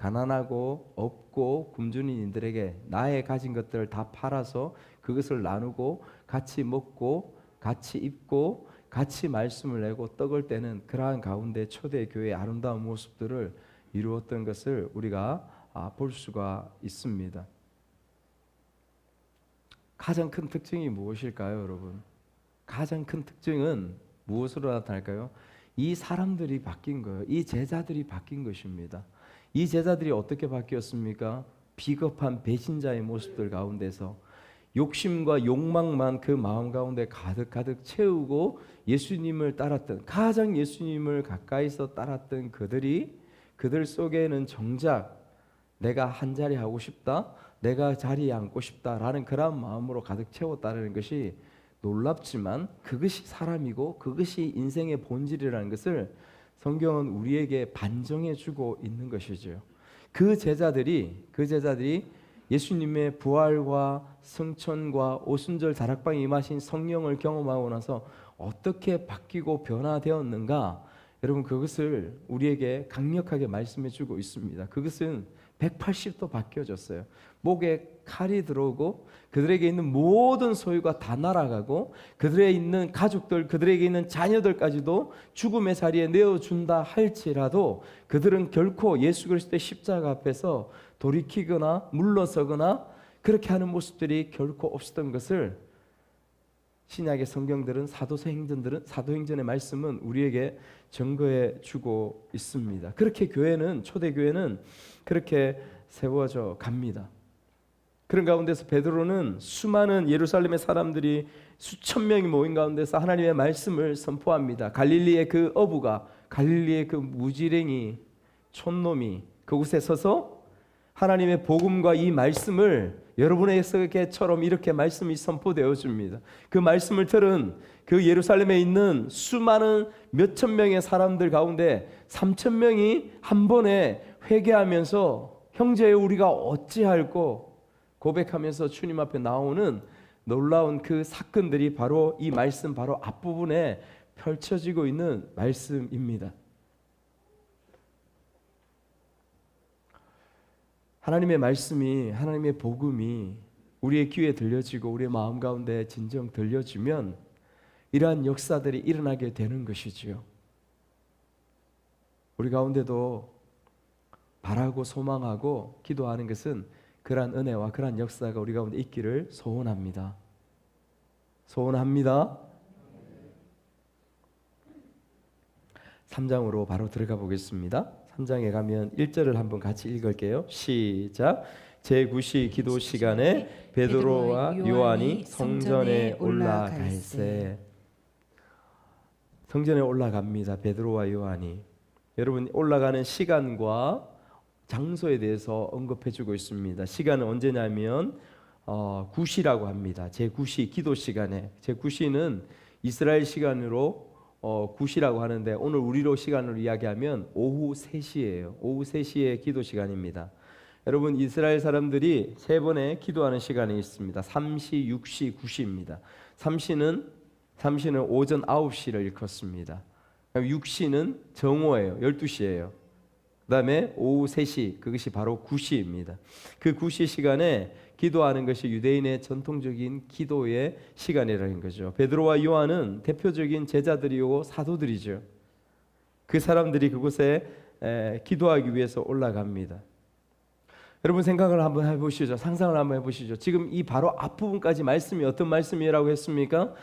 가난하고 없고 굶주린 이들에게 나의 가진 것들을 다 팔아서 그것을 나누고 같이 먹고 같이 입고 같이 말씀을 내고 떡을 떼는 그러한 가운데 초대교회의 아름다운 모습들을 이루었던 것을 우리가 볼 수가 있습니다. 가장 큰 특징이 무엇일까요, 여러분? 가장 큰 특징은 무엇으로 나타날까요? 이 사람들이 바뀐 거예요. 이 제자들이 바뀐 것입니다. 이 제자들이 어떻게 바뀌었습니까? 비겁한 배신자의 모습들 가운데서 욕심과 욕망만 그 마음 가운데 가득 채우고 예수님을 따랐던, 가장 예수님을 가까이서 따랐던 그들 속에는 정작 내가 한 자리 하고 싶다, 내가 자리에 앉고 싶다라는 그런 마음으로 가득 채웠다는 것이 놀랍지만 그것이 사람이고 그것이 인생의 본질이라는 것을 성경은 우리에게 반정해 주고 있는 것이죠. 그 제자들이 예수님의 부활과 승천과 오순절 다락방에 임하신 성령을 경험하고 나서 어떻게 바뀌고 변화되었는가, 여러분 그것을 우리에게 강력하게 말씀해 주고 있습니다. 그것은 180도 바뀌어졌어요. 목에 칼이 들어오고 그들에게 있는 모든 소유가 다 날아가고 그들에 있는 가족들, 그들에게 있는 자녀들까지도 죽음의 자리에 내어준다 할지라도 그들은 결코 예수 그리스도의 십자가 앞에서 돌이키거나 물러서거나 그렇게 하는 모습들이 결코 없었던 것을 신약의 성경들은, 사도행전의 말씀은 우리에게 증거해 주고 있습니다. 그렇게 초대교회는 그렇게 세워져 갑니다. 그런 가운데서 베드로는 수많은 예루살렘의 사람들이 수천 명이 모인 가운데서 하나님의 말씀을 선포합니다. 갈릴리의 그 어부가, 갈릴리의 그 무지랭이 촌놈이 그곳에 서서 하나님의 복음과 이 말씀을 여러분에게처럼 이렇게 말씀이 선포되어 줍니다. 그 말씀을 들은 그 예루살렘에 있는 수많은 몇천 명의 사람들 가운데 3천 명이 한 번에 회개하면서 형제여 우리가 어찌할꼬 고백하면서 주님 앞에 나오는 놀라운 그 사건들이 바로 이 말씀 바로 앞부분에 펼쳐지고 있는 말씀입니다. 하나님의 말씀이, 하나님의 복음이 우리의 귀에 들려지고 우리의 마음 가운데 진정 들려지면 이러한 역사들이 일어나게 되는 것이지요. 우리 가운데도 바라고 소망하고 기도하는 것은 그러한 은혜와 그러한 역사가 우리 가운데 있기를 소원합니다. 소원합니다. 3장으로 바로 들어가 보겠습니다. 3장에 가면 1절을 한번 같이 읽을게요. 시작. 제9시 기도 시간에 베드로와 요한이 성전에 올라갈새. 성전에 올라갑니다. 베드로와 요한이. 여러분 올라가는 시간과 장소에 대해서 언급해주고 있습니다. 시간은 언제냐면 9시라고 합니다. 제9시 기도 시간에. 제9시는 이스라엘 시간으로 9시라고 하는데 오늘 우리로 시간으로 이야기하면 오후 3시예요. 오후 3시의 기도 시간입니다. 여러분 이스라엘 사람들이 세 번의 기도하는 시간이 있습니다. 3시, 6시, 9시입니다. 3시는 오전 9시를 일컫습니다. 6시는 정오예요. 12시예요. 그 다음에 오후 3시, 그것이 바로 9시입니다. 그 9시 시간에 기도하는 것이 유대인의 전통적인 기도의 시간이라는 거죠. 베드로와 요한은 대표적인 제자들이고 사도들이죠. 그 사람들이 그곳에 기도하기 위해서 올라갑니다. 여러분 생각을 한번 해보시죠. 상상을 한번 해보시죠. 지금 이 바로 앞부분까지 말씀이 어떤 말씀이라고 했습니까?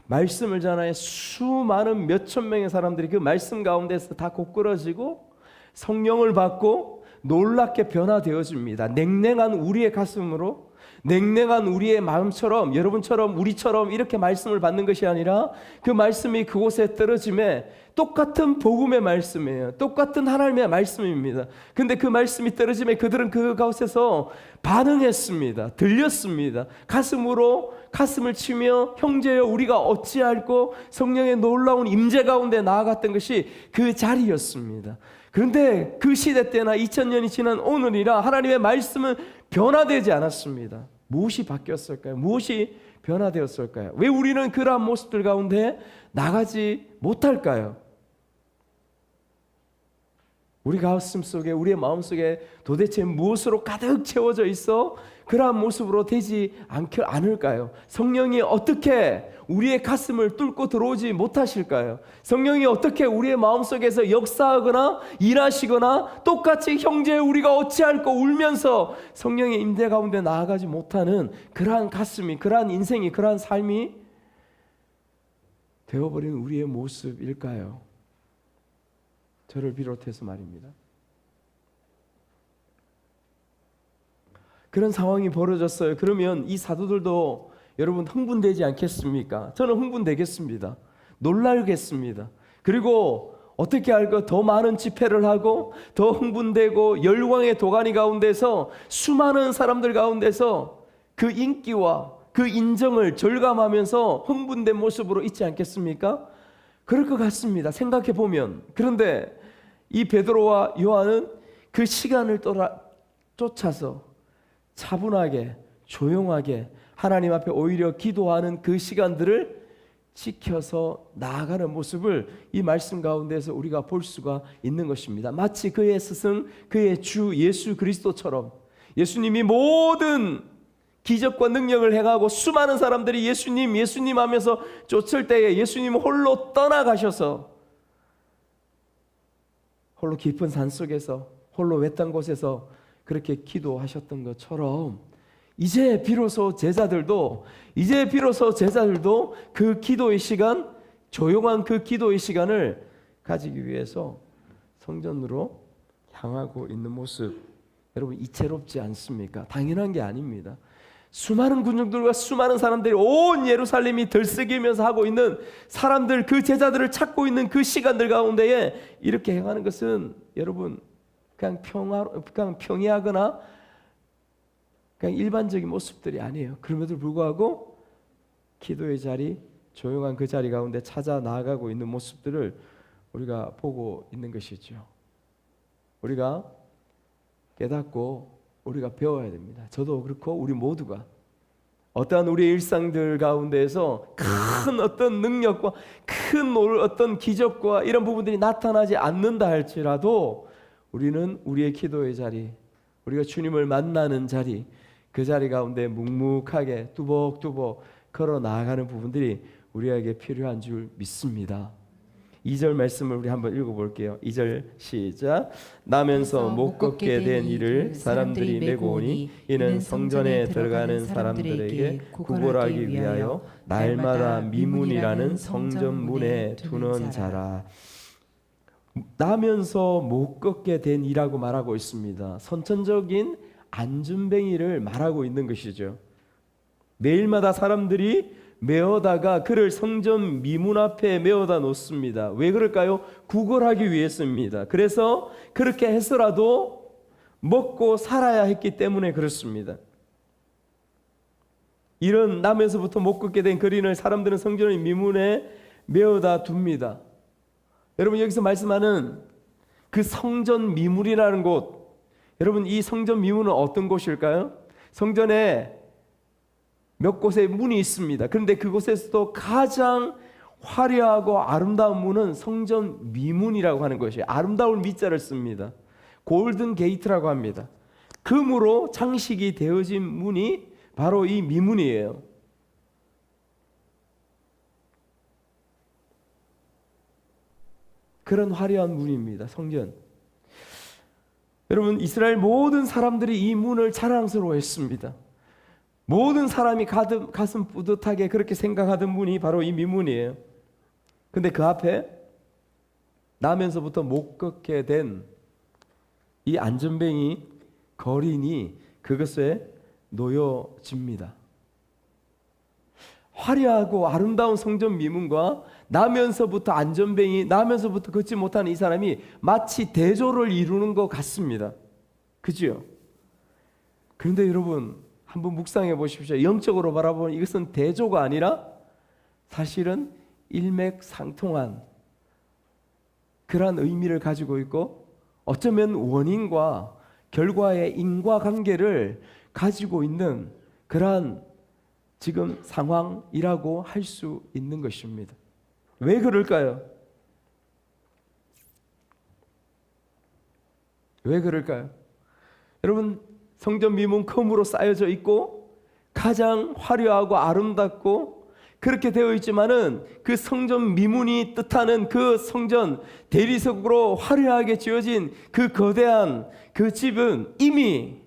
말씀을 전하여 수많은 몇천 명의 사람들이 그 말씀 가운데서 다 고꾸라지고 성령을 받고 놀랍게 변화되어집니다. 냉랭한 우리의 가슴으로, 냉랭한 우리의 마음처럼, 여러분처럼 우리처럼 이렇게 말씀을 받는 것이 아니라 그 말씀이 그곳에 떨어짐에 똑같은 복음의 말씀이에요. 똑같은 하나님의 말씀입니다. 근데 그 말씀이 떨어짐에 그들은 그 가운데서 반응했습니다. 들렸습니다. 가슴을 치며 형제여 우리가 어찌할꼬 성령의 놀라운 임재 가운데 나아갔던 것이 그 자리였습니다. 그런데 그 시대 때나 2000년이 지난 오늘이라 하나님의 말씀은 변화되지 않았습니다. 무엇이 바뀌었을까요? 무엇이 변화되었을까요? 왜 우리는 그러한 모습들 가운데 나가지 못할까요? 우리 가슴 속에, 우리의 마음 속에 도대체 무엇으로 가득 채워져 있어? 그러한 모습으로 되지 않을까요? 성령이 어떻게 우리의 가슴을 뚫고 들어오지 못하실까요? 성령이 어떻게 우리의 마음 속에서 역사하거나 일하시거나 똑같이 형제 우리가 어찌할꼬 울면서 성령의 임재 가운데 나아가지 못하는 그러한 가슴이, 그러한 인생이, 그러한 삶이 되어버린 우리의 모습일까요? 저를 비롯해서 말입니다. 그런 상황이 벌어졌어요. 그러면 이 사도들도 여러분 흥분되지 않겠습니까? 저는 흥분되겠습니다. 놀라겠습니다. 그리고 어떻게 할까? 더 많은 집회를 하고 더 흥분되고 열광의 도가니 가운데서 수많은 사람들 가운데서 그 인기와 그 인정을 절감하면서 흥분된 모습으로 있지 않겠습니까? 그럴 것 같습니다. 생각해 보면. 그런데 이 베드로와 요한은 그 시간을 쫓아서 차분하게 조용하게 하나님 앞에 오히려 기도하는 그 시간들을 지켜서 나아가는 모습을 이 말씀 가운데서 우리가 볼 수가 있는 것입니다. 마치 그의 스승, 그의 주 예수 그리스도처럼 예수님이 모든 기적과 능력을 행하고 수많은 사람들이 예수님 예수님 하면서 쫓을 때에 예수님 홀로 떠나가셔서 홀로 깊은 산속에서 홀로 외딴 곳에서 그렇게 기도하셨던 것처럼 이제 비로소 제자들도 그 기도의 시간, 조용한 그 기도의 시간을 가지기 위해서 성전으로 향하고 있는 모습, 여러분 이채롭지 않습니까? 당연한 게 아닙니다. 수많은 군중들과 수많은 사람들이 온 예루살렘이 들썩이면서 하고 있는 사람들, 그 제자들을 찾고 있는 그 시간들 가운데에 이렇게 행하는 것은 여러분 그냥 평이하거나 그냥 일반적인 모습들이 아니에요. 그럼에도 불구하고 기도의 자리, 조용한 그 자리 가운데 찾아 나아가고 있는 모습들을 우리가 보고 있는 것이죠. 우리가 깨닫고 우리가 배워야 됩니다. 저도 그렇고 우리 모두가 어떠한 우리의 일상들 가운데에서 큰 어떤 능력과 큰 어떤 기적과 이런 부분들이 나타나지 않는다 할지라도 우리는 우리의 기도의 자리, 우리가 주님을 만나는 자리, 그 자리 가운데 묵묵하게 뚜벅뚜벅 걸어 나아가는 부분들이 우리에게 필요한 줄 믿습니다. 2절 말씀을 우리 한번 읽어볼게요. 2절 시작. 나면서 못 걷게 된 이를 사람들이 메고 오니 이는 성전에 들어가는 사람들에게 구걸하기 위하여 날마다 미문이라는 성전 문에 두는 자라. 나면서 못 걷게 된 이라고 말하고 있습니다. 선천적인 안전뱅이를 말하고 있는 것이죠. 매일마다 사람들이 메어다가 그를 성전 미문 앞에 메어다 놓습니다. 왜 그럴까요? 구걸하기 위해서입니다. 그래서 그렇게 해서라도 먹고 살아야 했기 때문에 그렇습니다. 이런 나면서부터 못 걷게 된 거린을 사람들은 성전의 미문에 메어다 둡니다. 여러분 여기서 말씀하는 그 성전 미문이라는 곳, 여러분 이 성전 미문은 어떤 곳일까요? 성전에 몇 곳에 문이 있습니다. 그런데 그곳에서도 가장 화려하고 아름다운 문은 성전 미문이라고 하는 것이에요. 아름다운 미자를 씁니다. 골든 게이트라고 합니다. 금으로 장식이 되어진 문이 바로 이 미문이에요. 그런 화려한 문입니다. 성전. 여러분 이스라엘 모든 사람들이 이 문을 자랑스러워했습니다. 모든 사람이 가슴 뿌듯하게 그렇게 생각하던 문이 바로 이 미문이에요. 근데 그 앞에 나면서부터 못 걷게 된 이 안전뱅이 거린이 그것에 놓여집니다. 화려하고 아름다운 성전 미문과 나면서부터 안전뱅이, 나면서부터 걷지 못하는 이 사람이 마치 대조를 이루는 것 같습니다. 그죠? 그런데 여러분 한번 묵상해 보십시오. 영적으로 바라보면 이것은 대조가 아니라 사실은 일맥상통한 그러한 의미를 가지고 있고 어쩌면 원인과 결과의 인과관계를 가지고 있는 그러한 지금 상황이라고 할 수 있는 것입니다. 왜 그럴까요? 왜 그럴까요? 여러분, 성전 미문 금으로 쌓여져 있고 가장 화려하고 아름답고 그렇게 되어 있지만은 그 성전 미문이 뜻하는 그 성전 대리석으로 화려하게 지어진 그 거대한 그 집은 이미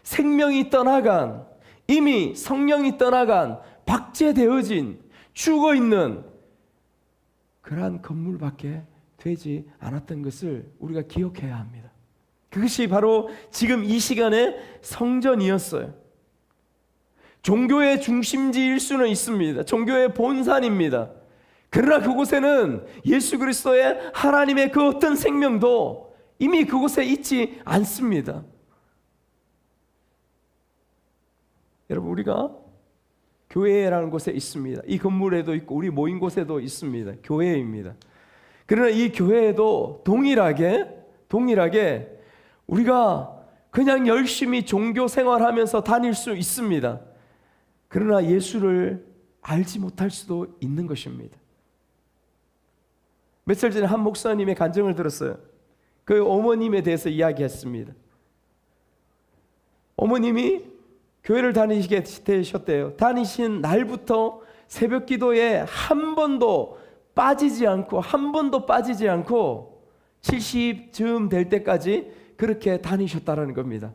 생명이 떠나간, 이미 성령이 떠나간, 박제되어진, 죽어있는 그러한 건물밖에 되지 않았던 것을 우리가 기억해야 합니다. 그것이 바로 지금 이 시간의 성전이었어요. 종교의 중심지일 수는 있습니다. 종교의 본산입니다. 그러나 그곳에는 예수 그리스도의 하나님의 그 어떤 생명도 이미 그곳에 있지 않습니다. 여러분, 우리가 교회라는 곳에 있습니다. 이 건물에도 있고 우리 모인 곳에도 있습니다. 교회입니다. 그러나 이 교회에도 동일하게 우리가 그냥 열심히 종교 생활하면서 다닐 수 있습니다. 그러나 예수를 알지 못할 수도 있는 것입니다. 며칠 전에 한 목사님의 간증을 들었어요. 그 어머님에 대해서 이야기했습니다. 어머님이 교회를 다니시게 되셨대요. 다니신 날부터 새벽 기도에 한 번도 빠지지 않고 70쯤 될 때까지 그렇게 다니셨다라는 겁니다.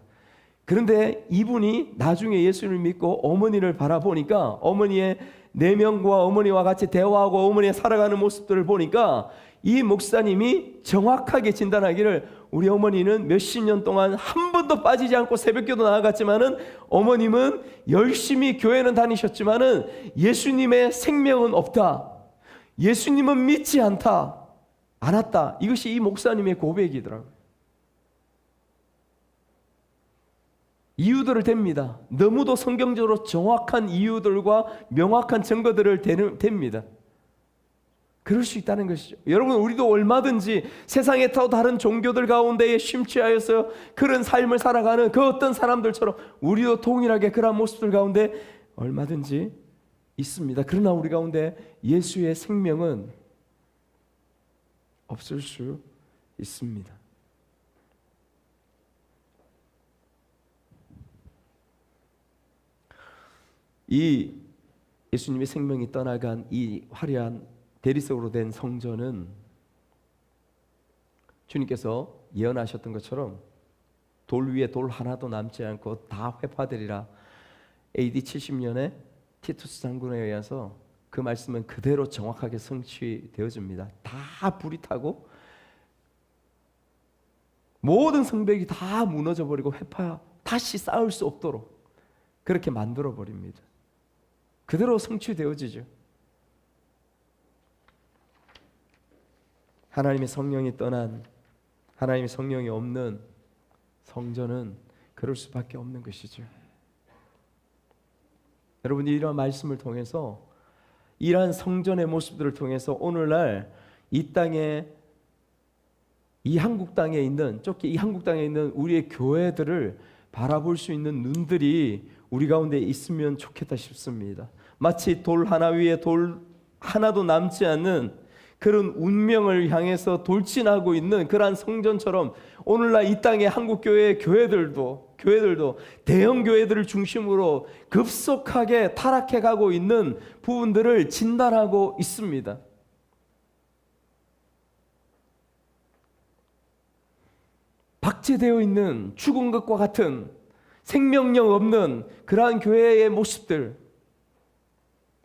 그런데 이분이 나중에 예수를 믿고 어머니를 바라보니까 어머니의 내면과 어머니와 같이 대화하고 어머니의 살아가는 모습들을 보니까 이 목사님이 정확하게 진단하기를 우리 어머니는 몇십 년 동안 한 번도 빠지지 않고 새벽기도 나아갔지만은 어머님은 열심히 교회는 다니셨지만은 예수님의 생명은 없다. 예수님은 믿지 않았다. 이것이 이 목사님의 고백이더라고요. 이유들을 댑니다. 너무도 성경적으로 정확한 이유들과 명확한 증거들을 댑니다. 그럴 수 있다는 것이죠. 여러분, 우리도 얼마든지 세상에 또 다른 종교들 가운데에 심취하여서 그런 삶을 살아가는 그 어떤 사람들처럼 우리도 동일하게 그런 모습들 가운데 얼마든지 있습니다. 그러나 우리 가운데 예수의 생명은 없을 수 있습니다. 이 예수님의 생명이 떠나간 이 화려한 대리석으로 된 성전은 주님께서 예언하셨던 것처럼 돌 위에 돌 하나도 남지 않고 다 회파되리라. AD 70년에 티투스 장군에 의해서 그 말씀은 그대로 정확하게 성취되어집니다. 다 불이 타고 모든 성벽이 다 무너져 버리고 다시 쌓을 수 없도록 그렇게 만들어 버립니다. 그대로 성취되어지죠. 하나님의 성령이 떠난, 하나님의 성령이 없는 성전은 그럴 수밖에 없는 것이죠. 여러분이 이런 말씀을 통해서, 이러한 성전의 모습들을 통해서 오늘날 이 땅에, 이 한국 땅에 있는, 좁게 이 한국 땅에 있는 우리의 교회들을 바라볼 수 있는 눈들이 우리 가운데 있으면 좋겠다 싶습니다. 마치 돌 하나 위에 돌 하나도 남지 않는 그런 운명을 향해서 돌진하고 있는 그러한 성전처럼 오늘날 이 땅의 한국교회의 교회들도 대형 교회들을 중심으로 급속하게 타락해 가고 있는 부분들을 진단하고 있습니다. 박제되어 있는 죽은 것과 같은 생명력 없는 그러한 교회의 모습들,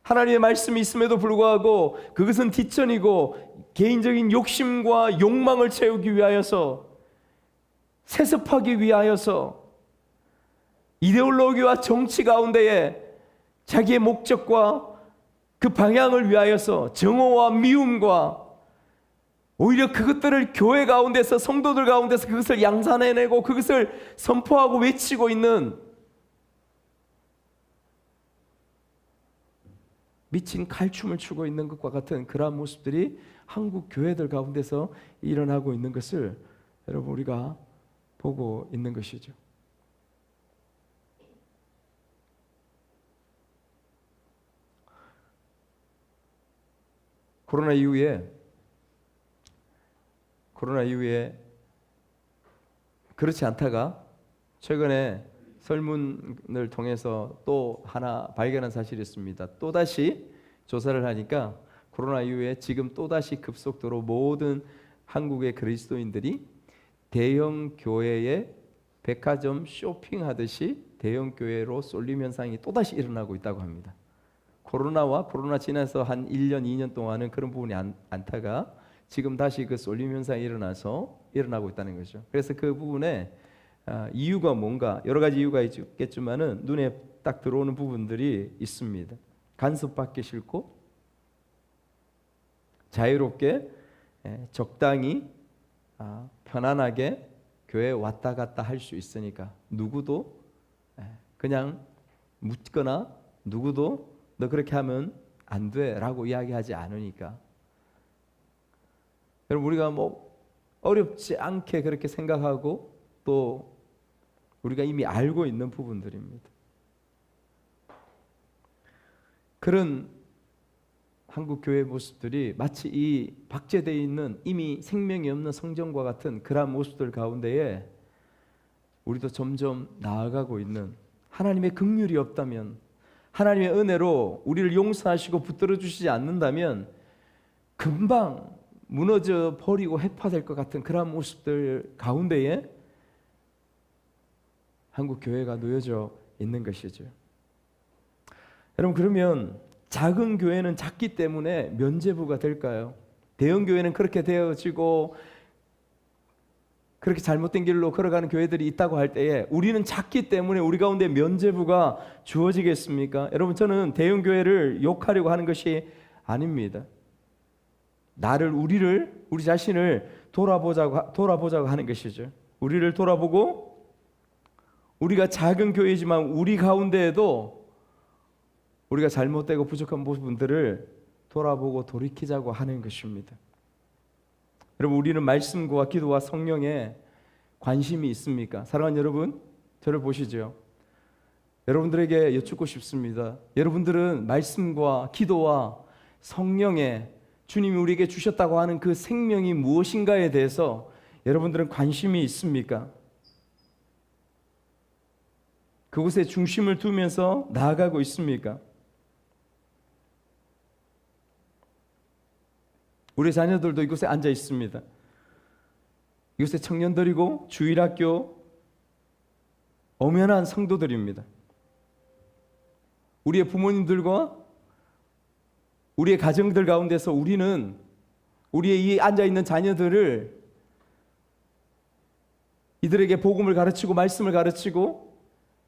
하나님의 말씀이 있음에도 불구하고 그것은 뒷전이고 개인적인 욕심과 욕망을 채우기 위하여서, 세습하기 위하여서, 이데올로기와 정치 가운데에 자기의 목적과 그 방향을 위하여서 정오와 미움과 오히려 그것들을 교회 가운데서, 성도들 가운데서 그것을 양산해내고 그것을 선포하고 외치고 있는 미친 칼춤을 추고 있는 것과 같은 그러한 모습들이 한국 교회들 가운데서 일어나고 있는 것을 여러분 우리가 보고 있는 것이죠. 코로나 이후에 그렇지 않다가 최근에 설문을 통해서 또 하나 발견한 사실이 있습니다. 또다시 조사를 하니까 코로나 이후에 지금 또다시 급속도로 모든 한국의 그리스도인들이 대형 교회에 백화점 쇼핑하듯이 대형 교회로 쏠림 현상이 또다시 일어나고 있다고 합니다. 코로나 지나서 한 1년, 2년 동안은 그런 부분이 않다가 지금 다시 그 쏠림 현상이 일어나고 있다는 거죠. 그래서 그 부분에 이유가 뭔가 여러 가지 이유가 있겠지만은 눈에 딱 들어오는 부분들이 있습니다. 간섭받기 싫고 자유롭게 적당히 편안하게 교회에 왔다 갔다 할 수 있으니까 누구도 그냥 묻거나 누구도 너 그렇게 하면 안 돼라고 이야기하지 않으니까. 여러분 우리가 뭐 어렵지 않게 그렇게 생각하고 또 우리가 이미 알고 있는 부분들입니다. 그런 한국 교회 모습들이 마치 이 박제되어 있는 이미 생명이 없는 성전과 같은 그러한 모습들 가운데에 우리도 점점 나아가고 있는, 하나님의 긍휼이 없다면, 하나님의 은혜로 우리를 용서하시고 붙들어 주시지 않는다면 금방 무너져 버리고 해파될 것 같은 그러한 모습들 가운데에 한국 교회가 놓여져 있는 것이죠. 여러분 그러면 작은 교회는 작기 때문에 면죄부가 될까요? 대형 교회는 그렇게 되어지고 그렇게 잘못된 길로 걸어가는 교회들이 있다고 할 때에 우리는 작기 때문에 우리 가운데 면죄부가 주어지겠습니까? 여러분 저는 대형 교회를 욕하려고 하는 것이 아닙니다. 우리 자신을 돌아보자고 하는 것이죠. 우리를 돌아보고 우리가 작은 교회지만 우리 가운데에도 우리가 잘못되고 부족한 부분들을 돌아보고 돌이키자고 하는 것입니다. 여러분 우리는 말씀과 기도와 성령에 관심이 있습니까? 사랑하는 여러분, 저를 보시죠. 여러분들에게 여쭙고 싶습니다. 여러분들은 말씀과 기도와 성령에 주님이 우리에게 주셨다고 하는 그 생명이 무엇인가에 대해서 여러분들은 관심이 있습니까? 그곳에 중심을 두면서 나아가고 있습니까? 우리 자녀들도 이곳에 앉아 있습니다. 이곳에 청년들이고 주일학교 엄연한 성도들입니다. 우리의 부모님들과 우리의 가정들 가운데서 우리는 우리의 이 앉아있는 자녀들을 이들에게 복음을 가르치고 말씀을 가르치고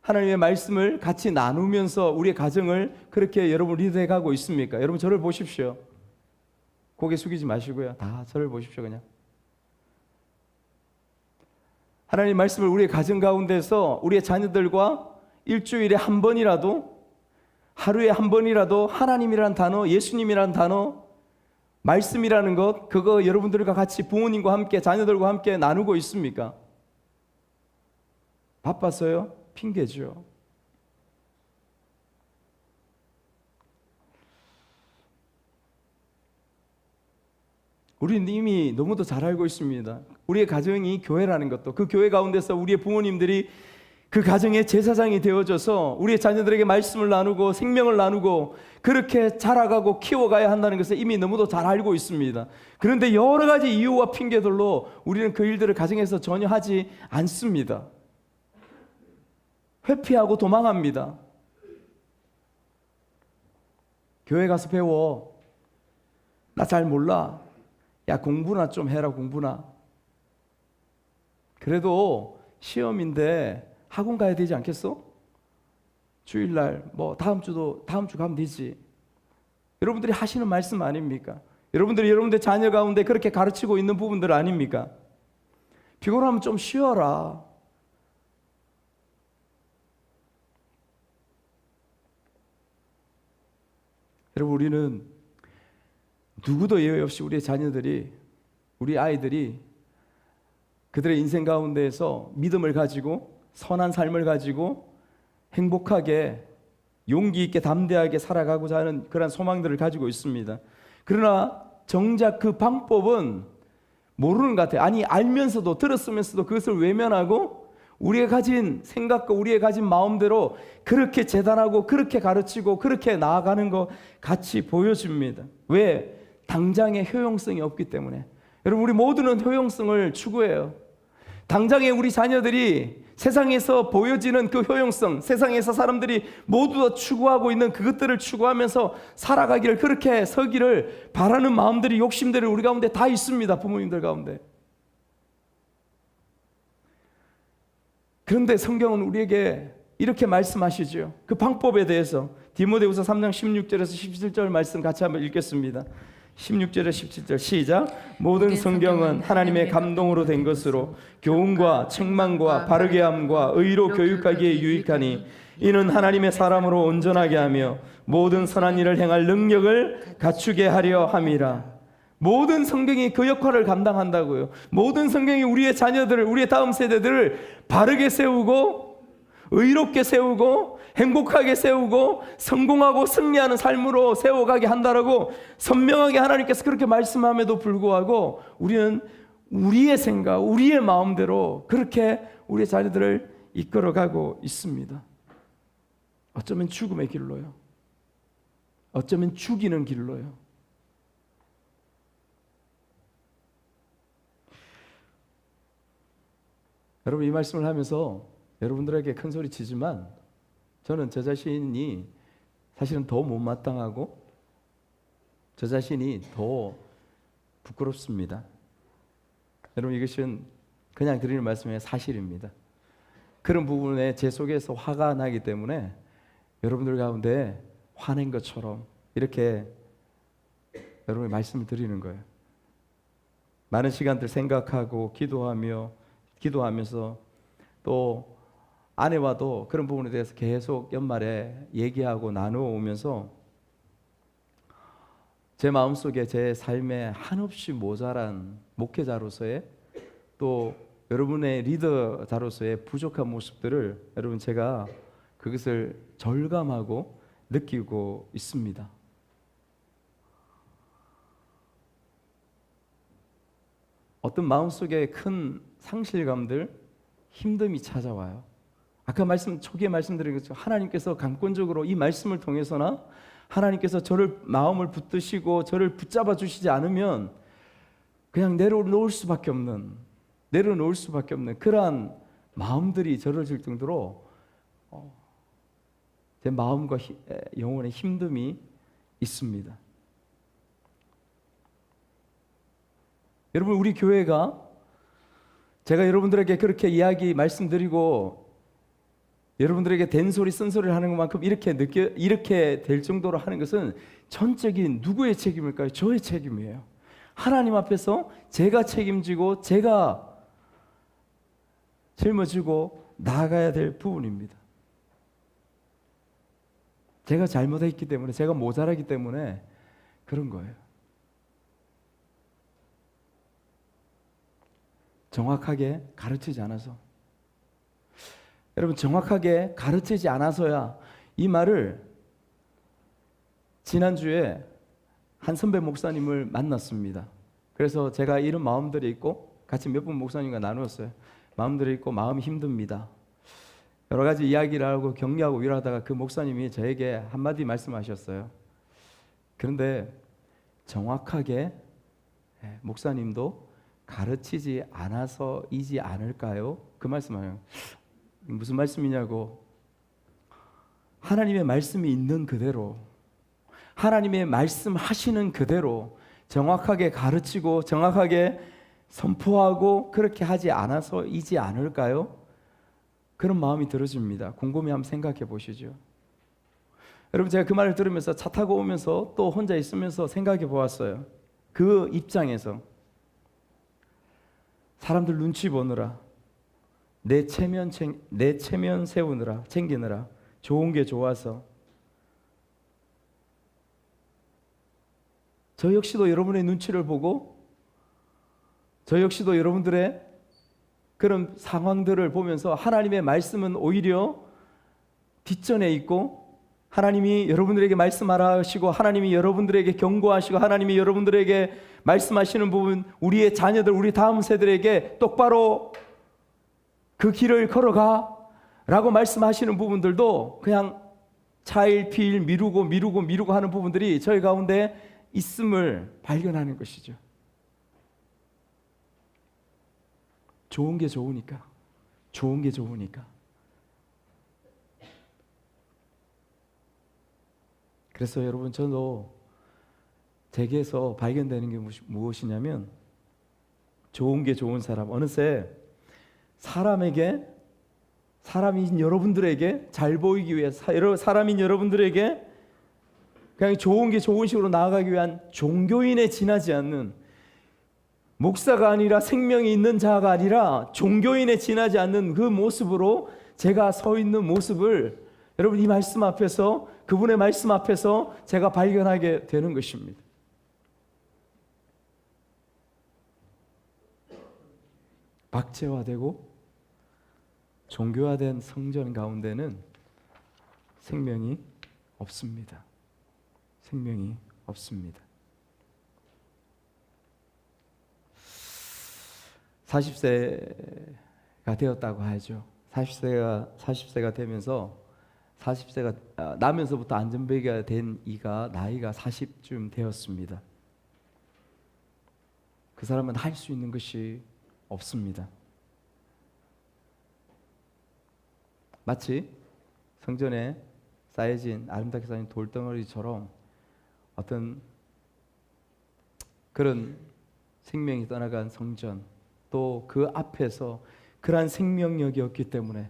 하나님의 말씀을 같이 나누면서 우리의 가정을 그렇게 여러분 리드해 가고 있습니까? 여러분 저를 보십시오. 고개 숙이지 마시고요. 다 저를 보십시오. 그냥 하나님 말씀을 우리의 가정 가운데서 우리의 자녀들과 일주일에 한 번이라도, 하루에 한 번이라도 하나님이라는 단어, 예수님이라는 단어, 말씀이라는 것, 그거 여러분들과 같이 부모님과 함께 자녀들과 함께 나누고 있습니까? 바빠서요? 핑계죠. 우리는 이미 너무도 잘 알고 있습니다. 우리의 가정이 교회라는 것도, 그 교회 가운데서 우리의 부모님들이 그 가정의 제사장이 되어져서 우리의 자녀들에게 말씀을 나누고 생명을 나누고 그렇게 자라가고 키워가야 한다는 것을 이미 너무도 잘 알고 있습니다. 그런데 여러 가지 이유와 핑계들로 우리는 그 일들을 가정에서 전혀 하지 않습니다. 회피하고 도망합니다. 교회 가서 배워. 나 잘 몰라. 야, 공부나 좀 해라, 공부나. 그래도 시험인데 학원 가야 되지 않겠어? 주일날 뭐 다음 주 가면 되지. 여러분들이 하시는 말씀 아닙니까? 여러분들 자녀 가운데 그렇게 가르치고 있는 부분들 아닙니까? 피곤하면 좀 쉬어라. 여러분 우리는 누구도 예외 없이 우리의 자녀들이, 우리 아이들이 그들의 인생 가운데에서 믿음을 가지고 선한 삶을 가지고 행복하게 용기 있게 담대하게 살아가고자 하는 그런 소망들을 가지고 있습니다. 그러나 정작 그 방법은 모르는 것 같아요. 아니 알면서도 들었으면서도 그것을 외면하고 우리가 가진 생각과 우리가 가진 마음대로 그렇게 재단하고 그렇게 가르치고 그렇게 나아가는 것 같이 보여집니다. 왜? 당장의 효용성이 없기 때문에. 여러분, 우리 모두는 효용성을 추구해요. 당장에 우리 자녀들이 세상에서 보여지는 그 효용성, 세상에서 사람들이 모두 다 추구하고 있는 그것들을 추구하면서 살아가기를, 그렇게 서기를 바라는 마음들이, 욕심들이 우리 가운데 다 있습니다. 부모님들 가운데. 그런데 성경은 우리에게 이렇게 말씀하시죠. 그 방법에 대해서 디모데후서 3장 16절에서 17절 말씀 같이 한번 읽겠습니다. 16절에 17절 시작. 모든 성경은 하나님의 감동으로 된 것으로 교훈과 책망과 바르게 함과 의로 교육하기에 유익하니 이는 하나님의 사람으로 온전하게 하며 모든 선한 일을 행할 능력을 갖추게 하려 함이라. 모든 성경이 그 역할을 감당한다고요. 모든 성경이 우리의 자녀들을, 우리의 다음 세대들을 바르게 세우고 의롭게 세우고 행복하게 세우고 성공하고 승리하는 삶으로 세워가게 한다라고 선명하게 하나님께서 그렇게 말씀함에도 불구하고 우리는 우리의 생각, 우리의 마음대로 그렇게 우리의 자녀들을 이끌어가고 있습니다. 어쩌면 죽음의 길로요. 어쩌면 죽이는 길로요. 여러분, 이 말씀을 하면서 여러분들에게 큰 소리 치지만 저는 저 자신이 사실은 더 못마땅하고 저 자신이 더 부끄럽습니다. 여러분, 이것은 그냥 드리는 말씀의 사실입니다. 그런 부분에 제 속에서 화가 나기 때문에 여러분들 가운데 화낸 것처럼 이렇게 여러분의 말씀을 드리는 거예요. 많은 시간들 생각하고 기도하면서 또 아내와도 그런 부분에 대해서 계속 연말에 얘기하고 나누어 오면서 제 마음속에 제 삶에 한없이 모자란 목회자로서의 또 여러분의 리더자로서의 부족한 모습들을 여러분 제가 그것을 절감하고 느끼고 있습니다. 어떤 마음속에 큰 상실감들, 힘듦이 찾아와요. 아까 초기에 말씀드린 것처럼 하나님께서 강권적으로 이 말씀을 통해서나 하나님께서 저를 마음을 붙드시고 저를 붙잡아 주시지 않으면 그냥 내려놓을 수밖에 없는 그러한 마음들이 저를 질 정도로 제 마음과 영혼의 힘듦이 있습니다. 여러분, 우리 교회가 제가 여러분들에게 그렇게 말씀드리고 여러분들에게 된소리 쓴소리를 하는 것만큼 이렇게 될 정도로 하는 것은 전적인 누구의 책임일까요? 저의 책임이에요. 하나님 앞에서 제가 책임지고 제가 짊어지고 나아가야 될 부분입니다. 제가 잘못했기 때문에, 제가 모자라기 때문에 그런 거예요. 정확하게 가르치지 않아서. 여러분, 정확하게 가르치지 않아서야, 이 말을 지난주에 한 선배 목사님을 만났습니다. 그래서 제가 이런 마음들이 있고 같이 몇 분 목사님과 나누었어요. 마음들이 있고 마음이 힘듭니다. 여러 가지 이야기를 하고 격려하고 위로하다가 그 목사님이 저에게 한마디 말씀하셨어요. 그런데 정확하게 목사님도 가르치지 않아서이지 않을까요? 그 말씀하요. 무슨 말씀이냐고. 하나님의 말씀이 있는 그대로, 하나님의 말씀하시는 그대로 정확하게 가르치고 정확하게 선포하고 그렇게 하지 않아서이지 않을까요? 그런 마음이 들어집니다. 곰곰이 한번 생각해 보시죠. 여러분, 제가 그 말을 들으면서 차 타고 오면서 또 혼자 있으면서 생각해 보았어요. 그 입장에서 사람들 눈치 보느라, 내 체면 세우느라, 챙기느라, 좋은 게 좋아서 저 역시도 여러분의 눈치를 보고 저 역시도 여러분들의 그런 상황들을 보면서 하나님의 말씀은 오히려 뒷전에 있고 하나님이 여러분들에게 말씀하시고 하나님이 여러분들에게 경고하시고 하나님이 여러분들에게 말씀하시는 부분, 우리의 자녀들, 우리 다음 세대에게 똑바로 그 길을 걸어가 라고 말씀하시는 부분들도 그냥 차일피일 미루고 하는 부분들이 저희 가운데 있음을 발견하는 것이죠. 좋은 게 좋으니까. 그래서 여러분, 저도 제게서 발견되는 게 무엇이냐면, 좋은 게 좋은 사람, 어느새 사람인 여러분들에게 잘 보이기 위해서, 사람인 여러분들에게 그냥 좋은 게 좋은 식으로 나아가기 위한 종교인에 지나지 않는, 목사가 아니라 생명이 있는 자가 아니라 종교인에 지나지 않는 그 모습으로 제가 서 있는 모습을 여러분, 이 말씀 앞에서, 그분의 말씀 앞에서 제가 발견하게 되는 것입니다. 박제화되고 종교화된 성전 가운데는 생명이 없습니다. 생명이 없습니다. 40세가 되었다고 하죠. 40세가 되면서 40세가 나면서부터 안전벨기가 된 이가 나이가 40쯤 되었습니다. 그 사람은 할 수 있는 것이 없습니다. 마치 성전에 쌓여진 아름답게 쌓인 돌덩어리처럼 어떤 그런 생명이 떠나간 성전, 또 그 앞에서 그러한 생명력이 없기 때문에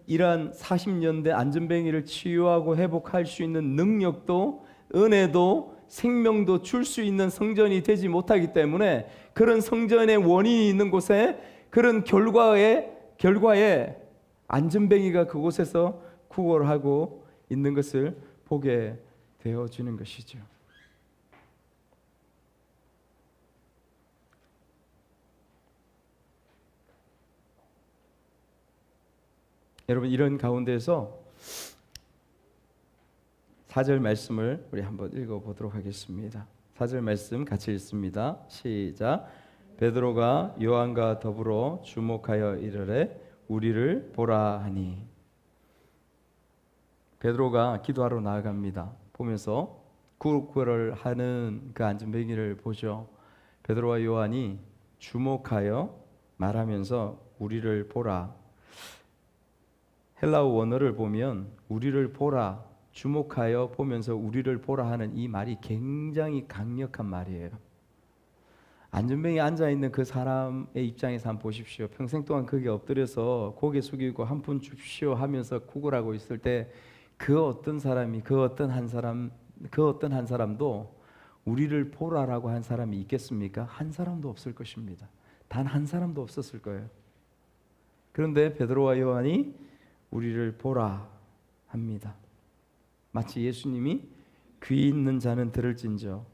이러한 40년대 안전뱅이를 치유하고 회복할 수 있는 능력도, 은혜도, 생명도 줄 수 있는 성전이 되지 못하기 때문에, 그런 성전의 원인이 있는 곳에 그런 결과에 안전뱅이가 그곳에서 구걸을 하고 있는 것을 보게 되어지는 것이죠. 여러분, 이런 가운데서 4절 말씀을 우리 한번 읽어보도록 하겠습니다. 4절 말씀 같이 읽습니다. 시작. 베드로가 요한과 더불어 주목하여 이르되 우리를 보라 하니. 베드로가 기도하러 나아갑니다. 보면서 구걸을 하는 그 안전뱅이를 보죠. 베드로와 요한이 주목하여 말하면서 우리를 보라. 헬라어 원어를 보면 우리를 보라, 주목하여 보면서 우리를 보라 하는 이 말이 굉장히 강력한 말이에요. 안전뱅이에 앉아있는 그 사람의 입장에서 한번 보십시오. 평생 동안 거기에 엎드려서 고개 숙이고 한 푼 줍시오 하면서 구걸하고 있을 때 그 어떤 한 사람도 우리를 보라라고 한 사람이 있겠습니까? 한 사람도 없을 것입니다. 단 한 사람도 없었을 거예요. 그런데 베드로와 요한이 우리를 보라 합니다. 마치 예수님이 귀 있는 자는 들을진저,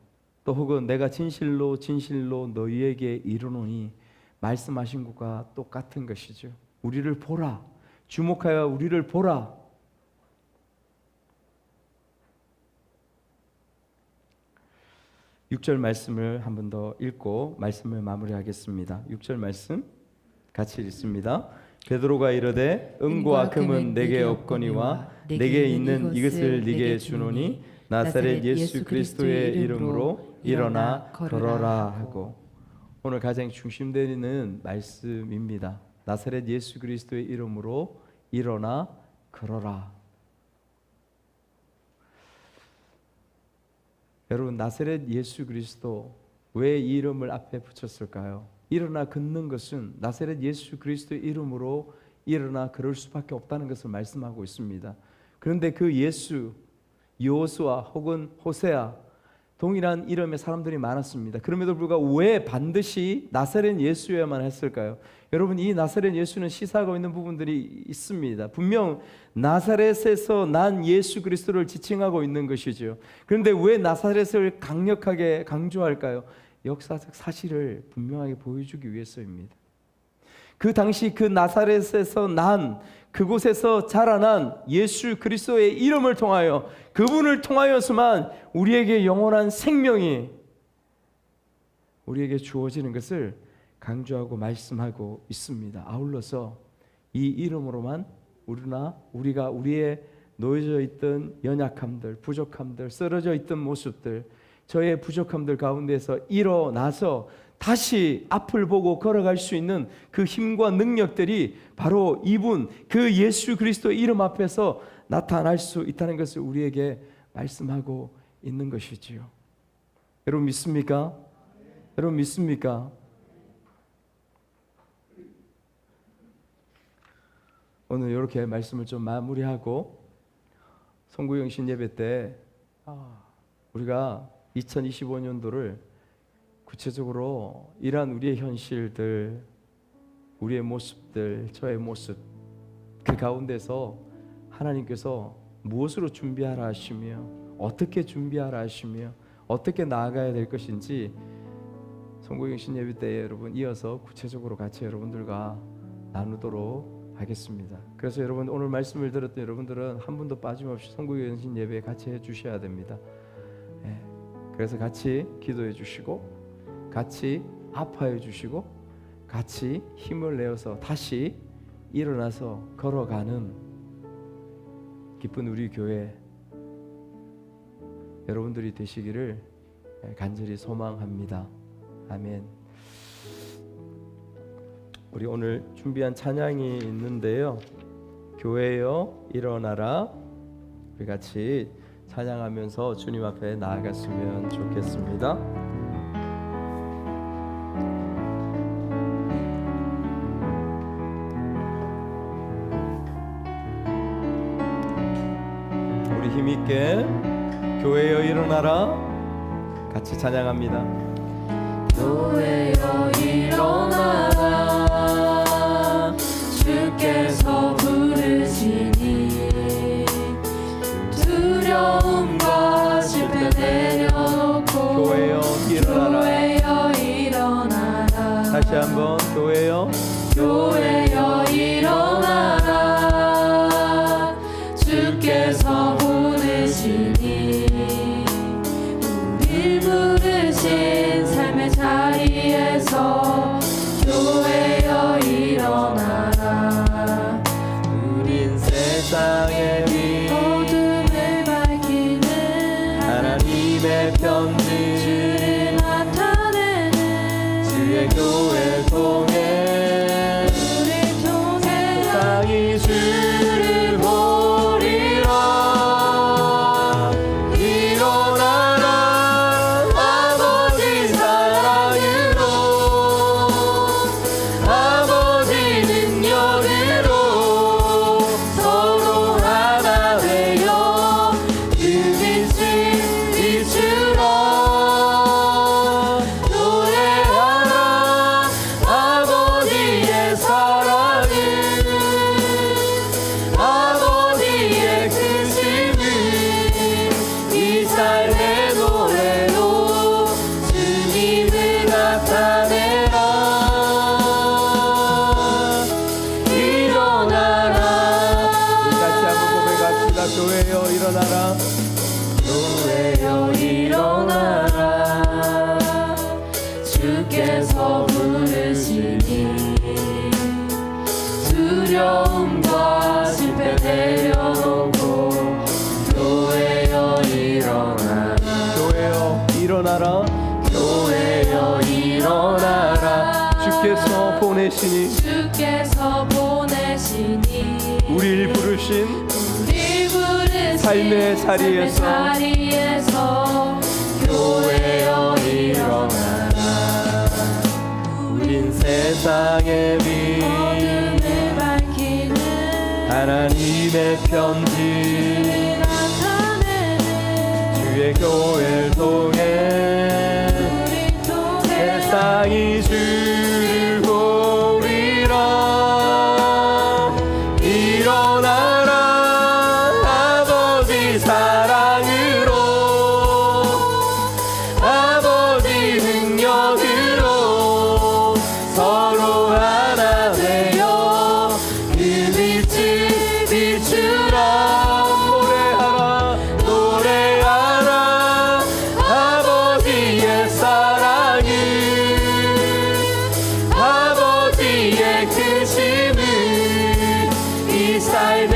또 혹은 내가 진실로 너희에게 이르노니 말씀하신 것과 똑같은 것이죠. 우리를 보라, 주목하여 우리를 보라. (6절) 말씀을 한 번 더 읽고 말씀을 마무리하겠습니다. 6절 말씀 같이 읽습니다. 베드로가 이르되 은과 금은 내게 없거니와 내게 있는 이것을 네게 주노니 나사렛 예수 그리스도의 이름으로 일어나 걸어라 하고. 오늘 가장 중심되는 말씀입니다. 나사렛 예수 그리스도의 이름으로 일어나 걸어라. 여러분, 나사렛 예수 그리스도, 왜 이 이름을 앞에 붙였을까요? 일어나 걷는 것은 나사렛 예수 그리스도의 이름으로 일어나 걸을 수밖에 없다는 것을 말씀하고 있습니다. 그런데 그 예수, 여호수아 혹은 호세아, 동일한 이름의 사람들이 많았습니다. 그럼에도 불구하고 왜 반드시 나사렛 예수여야만 했을까요? 여러분, 이 나사렛 예수는 시사하고 있는 부분들이 있습니다. 분명 나사렛에서 난 예수 그리스도를 지칭하고 있는 것이죠. 그런데 왜 나사렛을 강력하게 강조할까요? 역사적 사실을 분명하게 보여주기 위해서입니다. 그 당시 그 나사렛에서 난 그곳에서 자라난 예수 그리스도의 이름을 통하여 그분을 통하여서만 우리에게 영원한 생명이 우리에게 주어지는 것을 강조하고 말씀하고 있습니다. 아울러서 이 이름으로만 우리가 우리의 놓여져 있던 연약함들, 부족함들, 쓰러져 있던 모습들, 저의 부족함들 가운데서 일어나서 다시 앞을 보고 걸어갈 수 있는 그 힘과 능력들이 바로 이분 그 예수 그리스도 이름 앞에서 나타날 수 있다는 것을 우리에게 말씀하고 있는 것이지요. 여러분 믿습니까? 여러분 믿습니까? 오늘 이렇게 말씀을 좀 마무리하고 송구영신 예배 때 우리가 2025년도를 구체적으로 이러한 우리의 현실들, 우리의 모습들, 저의 모습 그 가운데서 하나님께서 무엇으로 준비하라 하시며 어떻게 준비하라 하시며 어떻게 나아가야 될 것인지 송구영신 예배 때 여러분 이어서 구체적으로 같이 여러분들과 나누도록 하겠습니다. 그래서 여러분 오늘 말씀을 들었던 여러분들은 한 분도 빠짐없이 송구영신 예배에 같이 해주셔야 됩니다. 그래서 같이 기도해 주시고 같이 아파해 주시고 같이 힘을 내어서 다시 일어나서 걸어가는 기쁜 우리 교회 여러분들이 되시기를 간절히 소망합니다. 아멘. 우리 오늘 준비한 찬양이 있는데요. 교회여 일어나라. 우리 같이 찬양하면서 주님 앞에 나아갔으면 좋겠습니다. 우리 힘있게 교회여 일어나라 같이 찬양합니다. 교회여 일어나라 주께서 부르시니 두려움과 실패 내려놓고 교회여 일어나라. 교회여 일어나라. 다시 한번 교회여 일어나라 주께서 부르시니 우릴 부르신 삶의 자리에서 교회여 일어나라. 우린 세상의 빛 어둠을 밝히는 하나님의 편지 주를 나타내는 주의 교회 통해 우릴 통해 세상이 주를 보리라. 일어나라 아버지 사랑으로 아버지 능력으로 서로 하나 되어 그 빛을 비추라. 노래하라 아버지의 사랑을 아버지의 크심을 이 삶의 노래로 주님을 나타내라. 일어나라. 다시 한번 고백합시다. 교회여 일어나라. 교회여 일어나라 주께서 부르시니 두려움과 실패 내려놓고 교회여 일어나라. 교회여 일어나라. 교회여 일어나라 주께서 보내시니 주께서 보내시니 우리를 부르신 우리 부르신 삶의 자리에서 자리에서 교회여 일어나라. 우린 세상의 빛 어둠을 밝히는 하나님의 편지 나타내는 주의 교회를 통해 우리 통해 세상이 주를 보리라. 일어나라 아버지 사랑으로 아버지 능력으로 서로 하나 되어 비추라 노래하라 아버지의 사랑을 아버지의 크심을 이 삶에